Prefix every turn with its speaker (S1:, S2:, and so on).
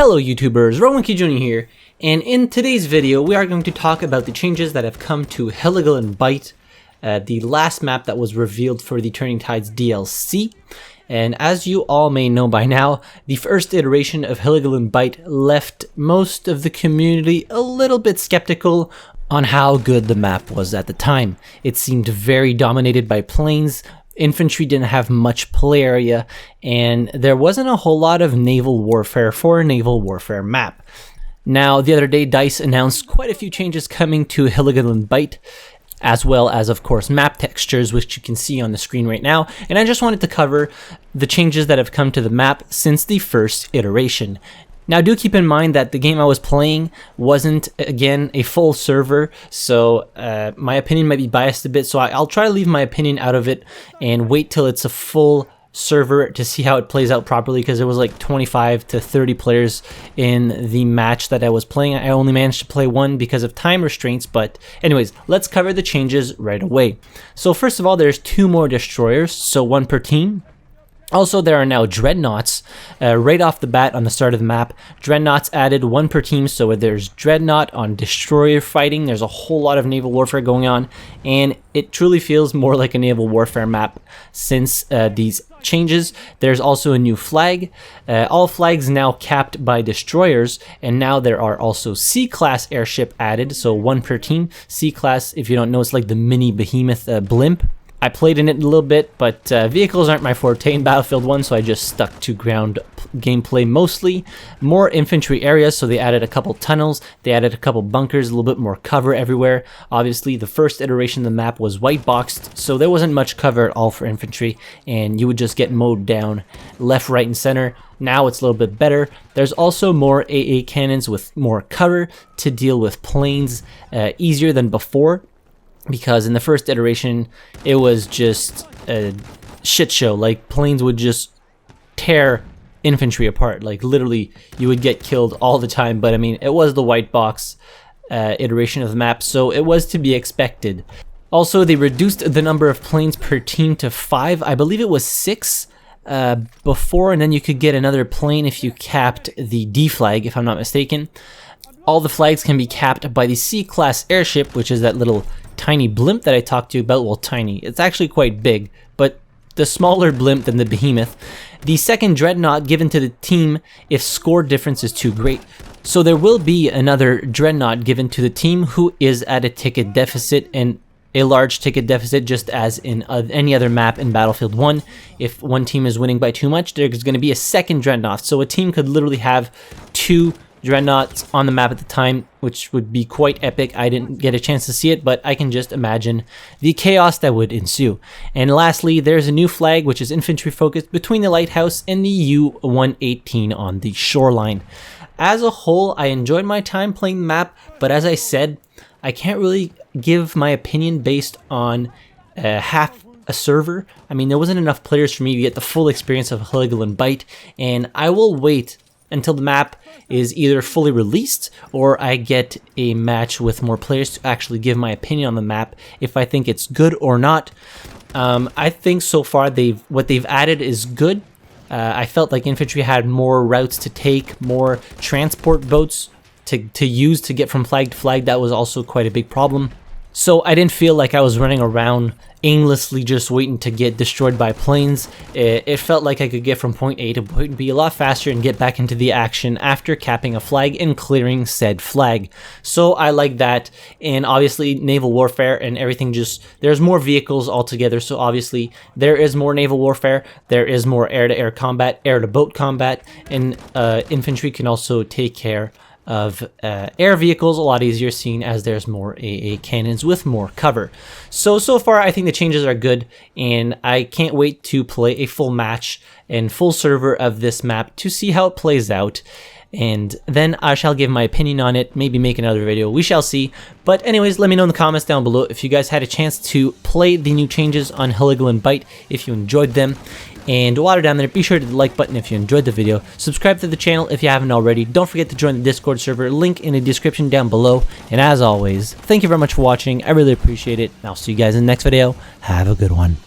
S1: Hello YouTubers, Rowan Jr. here, and in today's video we are going to talk about the changes that have come to Heligoland Bight, the last map that was revealed for the Turning Tides DLC. And as you all may know by now, the first iteration of Heligoland Bight left most of the community a little bit skeptical on how good the map was at the time. It seemed very dominated by planes. Infantry didn't have much play area, and there wasn't a whole lot of naval warfare for a naval warfare map. Now, the other day, DICE announced quite a few changes coming to Heligoland Bight, as well as, of course, map textures, which you can see on the screen right now, and I just wanted to cover the changes that have come to the map since the first iteration. Now, do keep in mind that the game I was playing wasn't, again, a full server, so my opinion might be biased a bit, so I'll try to leave my opinion out of it and wait till it's a full server to see how it plays out properly, because there was like 25 to 30 players in the match that I was playing. I only managed to play one because of time restraints, but anyways, let's cover the changes right away. So first of all, there's 2 more destroyers, so 1 per team. Also, there are now dreadnoughts right off the bat on the start of the map. Dreadnoughts added 1 per team, so there's dreadnought on destroyer fighting. There's a whole lot of naval warfare going on, and it truly feels more like a naval warfare map since these changes. There's also a new flag. All flags now capped by destroyers, and now there are also C-class airship added, so 1 per team. C-class, if you don't know, it's like the mini behemoth blimp. I played in it a little bit, but vehicles aren't my forte in Battlefield 1, so I just stuck to ground gameplay mostly. More infantry areas, so they added a couple tunnels, they added a couple bunkers, a little bit more cover everywhere. Obviously, the first iteration of the map was white boxed, so there wasn't much cover at all for infantry, and you would just get mowed down left, right, and center. Now it's a little bit better. There's also more AA cannons with more cover to deal with planes easier than before. Because in the first iteration, it was just a shit show. Like, planes would just tear infantry apart. Like, literally, you would get killed all the time. But, I mean, it was the white box iteration of the map, so it was to be expected. Also, they reduced the number of planes per team to 5. I believe it was 6 before, and then you could get another plane if you capped the D flag, if I'm not mistaken. All the flags can be capped by the C-class airship, which is that little tiny blimp that I talked to you about. Well, tiny. It's actually quite big, but the smaller blimp than the behemoth. The second dreadnought given to the team if score difference is too great. So there will be another dreadnought given to the team who is at a ticket deficit, and a large ticket deficit, just as in any other map in Battlefield 1. If one team is winning by too much, there's going to be a second dreadnought. So a team could literally have 2 dreadnoughts on the map at the time, which would be quite epic. I didn't get a chance to see it, but I can just imagine the chaos that would ensue. And lastly, there's a new flag which is infantry focused between the lighthouse and the U-118 on the shoreline. As a whole, I enjoyed my time playing the map, but as I said, I can't really give my opinion based on half a server. I mean, there wasn't enough players for me to get the full experience of Heligoland Bight, and I will wait until the map is either fully released or I get a match with more players to actually give my opinion on the map if I think it's good or not. I think so far what they've added is good. I felt like infantry had more routes to take, more transport boats to use to get from flag to flag. That was also quite a big problem. So I didn't feel like I was running around aimlessly just waiting to get destroyed by planes. It felt like I could get from point A to point B a lot faster and get back into the action after capping a flag and clearing said flag. So I like that, and obviously naval warfare and everything, just there's more vehicles altogether, so obviously there is more naval warfare, there is more air-to-air combat, air-to-boat combat, and infantry can also take care of air vehicles a lot easier, seeing as there's more AA cannons with more cover. So far I think the changes are good, and I can't wait to play a full match and full server of this map to see how it plays out, and then I shall give my opinion on it, maybe make another video, we shall see. But anyways, let me know in the comments down below if you guys had a chance to play the new changes on Heligoland Bight, if you enjoyed them. And while you're down there, be sure to hit the like button if you enjoyed the video. Subscribe to the channel if you haven't already. Don't forget to join the Discord server, link in the description down below. And as always, thank you very much for watching. I really appreciate it. And I'll see you guys in the next video. Have a good one.